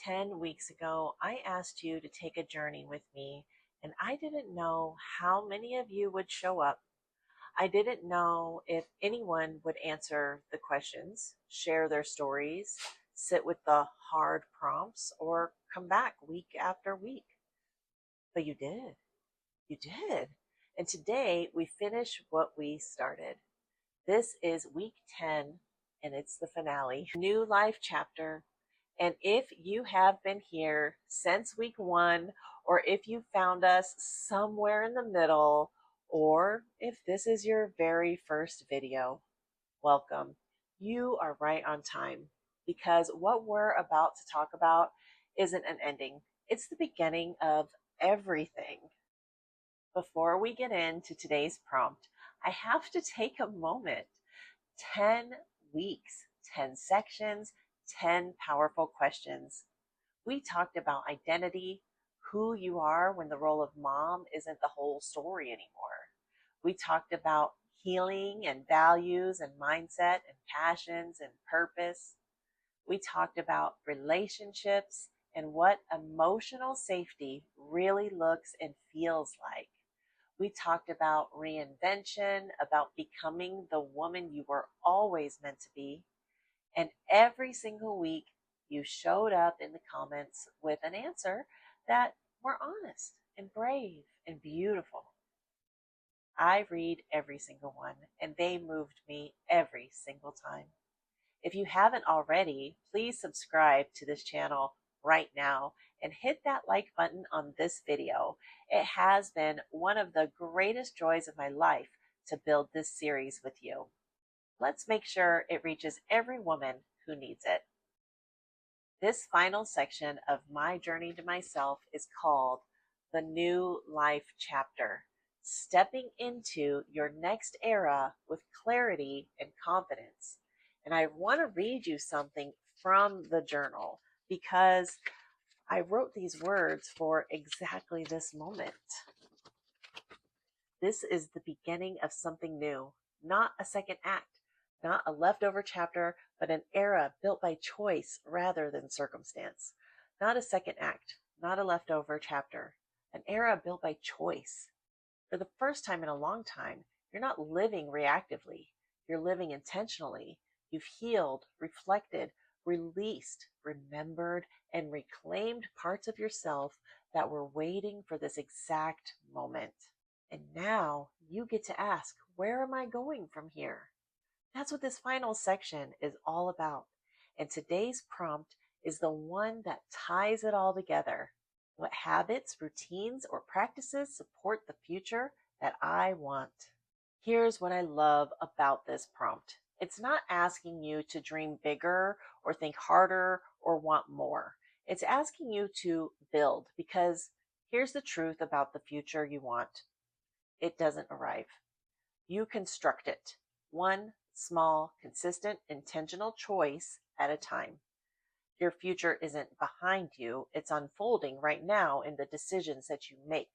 10 weeks ago, I asked you to take a journey with me, and I didn't know how many of you would show up. I didn't know if anyone would answer the questions, share their stories, sit with the hard prompts, or come back week after week. But you did. You did. And today we finish what we started. This is week 10, and it's the finale. New life chapter. And if you have been here since week 1, or if you found us somewhere in the middle, or if this is your very first video, welcome. You are right on time because what we're about to talk about isn't an ending, it's the beginning of everything. Before we get into today's prompt, I have to take a moment. 10 weeks, 10 sections, 10 powerful questions. We talked about identity, who you are when the role of mom isn't the whole story anymore. We talked about healing and values and mindset and passions and purpose. We talked about relationships and what emotional safety really looks and feels like. We talked about reinvention, about becoming the woman you were always meant to be. And every single week, you showed up in the comments with an answer that were honest and brave and beautiful. I read every single one, and they moved me every single time. If you haven't already, please subscribe to this channel right now and hit that like button on this video. It has been one of the greatest joys of my life to build this series with you. Let's make sure it reaches every woman who needs it. This final section of my journey to myself is called the New Life Chapter, stepping into your next era with clarity and confidence. And I want to read you something from the journal because I wrote these words for exactly this moment. This is the beginning of something new, not a second act, not a leftover chapter, but an era built by choice rather than circumstance. Not a second act, not a leftover chapter, an era built by choice. For the first time in a long time, you're not living reactively, you're living intentionally. You've healed, reflected, released, remembered, and reclaimed parts of yourself that were waiting for this exact moment. And now you get to ask, where am I going from here? That's what this final section is all about. And today's prompt is the one that ties it all together. What habits, routines, or practices support the future that I want? Here's what I love about this prompt. It's not asking you to dream bigger or think harder or want more. It's asking you to build because here's the truth about the future you want. It doesn't arrive. You construct it, one small, consistent, intentional choice at a time. Your future isn't behind you, it's unfolding right now in the decisions that you make,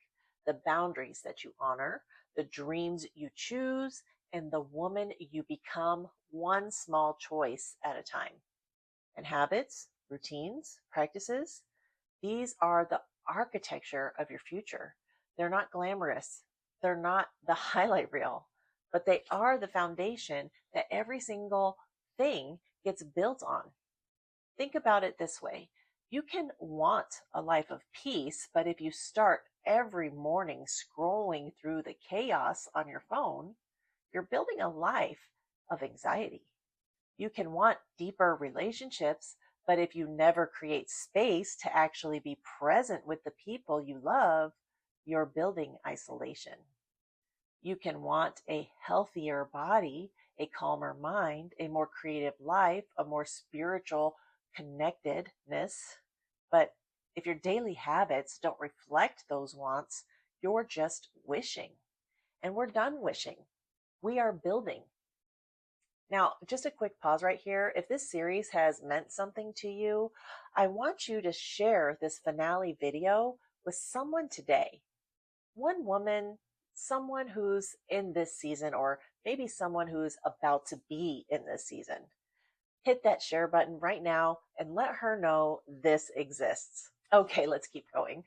the boundaries that you honor, the dreams you choose, and the woman you become one small choice at a time. And habits, routines, practices, these are the architecture of your future. They're not glamorous. They're not the highlight reel, but they are the foundation that every single thing gets built on. Think about it this way. You can want a life of peace, but if you start every morning scrolling through the chaos on your phone, you're building a life of anxiety. You can want deeper relationships, but if you never create space to actually be present with the people you love, you're building isolation. You can want a healthier body, a calmer mind, a more creative life, a more spiritual connectedness. But if your daily habits don't reflect those wants, you're just wishing. And we're done wishing. We are building. Now, just a quick pause right here. If this series has meant something to you, I want you to share this finale video with someone today. One woman, someone who's in this season, or maybe someone who's about to be in this season. Hit that share button right now and let her know this exists. Okay, let's keep going.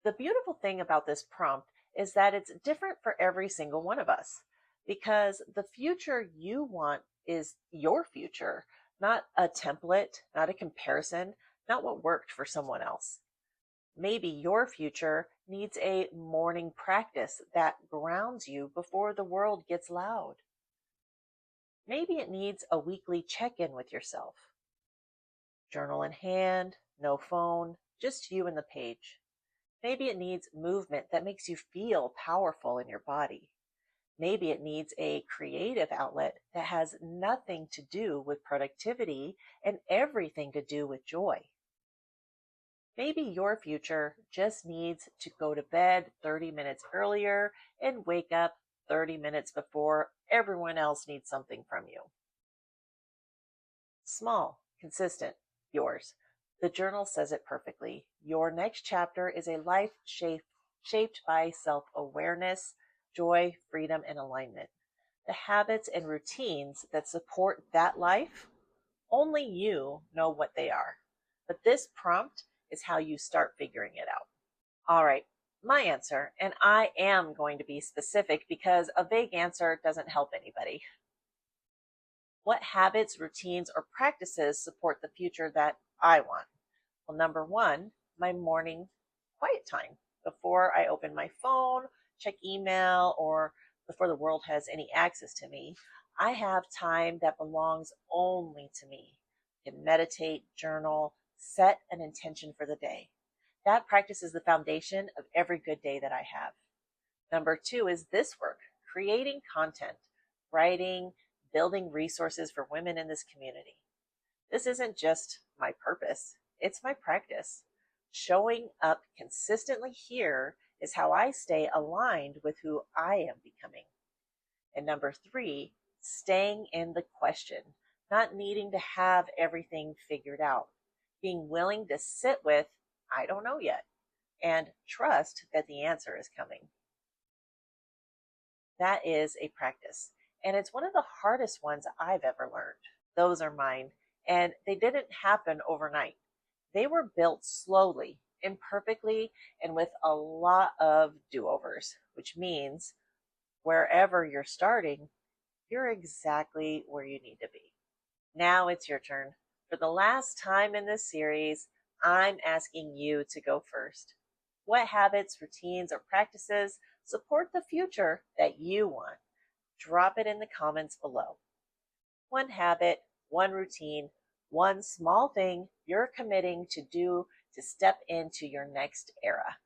The beautiful thing about this prompt is that it's different for every single one of us because the future you want is your future, not a template, not a comparison, not what worked for someone else. Maybe your future needs a morning practice that grounds you before the world gets loud. Maybe it needs a weekly check in with yourself. Journal in hand, no phone, just you and the page. Maybe it needs movement that makes you feel powerful in your body. Maybe it needs a creative outlet that has nothing to do with productivity and everything to do with joy. Maybe your future just needs to go to bed 30 minutes earlier and wake up 30 minutes before everyone else needs something from you. Small, consistent, yours. The journal says it perfectly. Your next chapter is a life shaped by self-awareness, joy, freedom, and alignment. The habits and routines that support that life, only you know what they are. But this prompt is how you start figuring it out. All right, my answer, and I am going to be specific because a vague answer doesn't help anybody. What habits, routines, or practices support the future that I want? Well, number one, my morning quiet time. Before I open my phone, check email, or before the world has any access to me, I have time that belongs only to me. I can meditate, journal, set an intention for the day. That practice is the foundation of every good day that I have. Number two is this work, creating content, writing, building resources for women in this community. This isn't just my purpose, it's my practice. Showing up consistently here is how I stay aligned with who I am becoming. And number three, staying in the question, not needing to have everything figured out, being willing to sit with, I don't know yet, and trust that the answer is coming. That is a practice, and it's one of the hardest ones I've ever learned. Those are mine, and they didn't happen overnight. They were built slowly, imperfectly, and with a lot of do-overs, which means wherever you're starting, you're exactly where you need to be. Now it's your turn. For the last time in this series, I'm asking you to go first. What habits, routines, or practices support the future that you want? Drop it in the comments below. One habit, one routine, one small thing you're committing to do to step into your next era.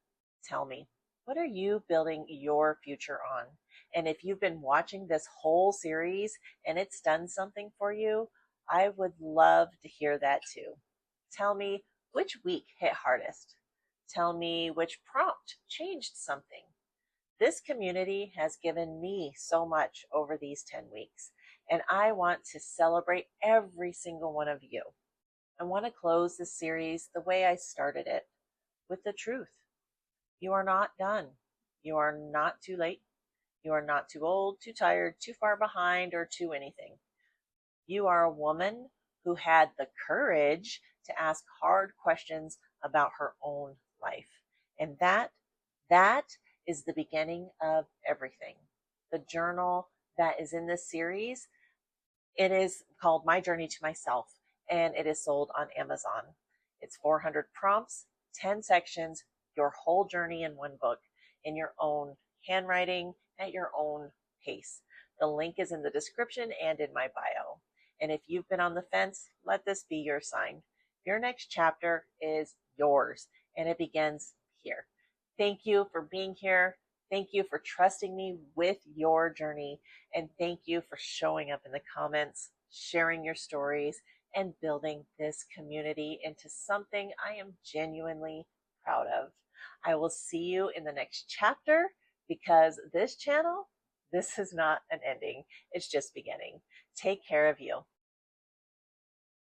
Tell me, what are you building your future on? And if you've been watching this whole series and it's done something for you, I would love to hear that too. Tell me which week hit hardest. Tell me which prompt changed something. This community has given me so much over these 10 weeks, and I want to celebrate every single one of you. I want to close this series the way I started it, with the truth. You are not done. You are not too late. You are not too old, too tired, too far behind, or too anything. You are a woman who had the courage to ask hard questions about her own life. And that is the beginning of everything. The journal that is in this series, it is called My Journey to Myself, and it is sold on Amazon. It's 400 prompts, 10 sections, your whole journey in one book, in your own handwriting, at your own pace. The link is in the description and in my bio. And if you've been on the fence, let this be your sign. Your next chapter is yours, and it begins here. Thank you for being here. Thank you for trusting me with your journey. And thank you for showing up in the comments, sharing your stories, and building this community into something I am genuinely proud of. I will see you in the next chapter, because this channel, this is not an ending. It's just beginning. Take care of you.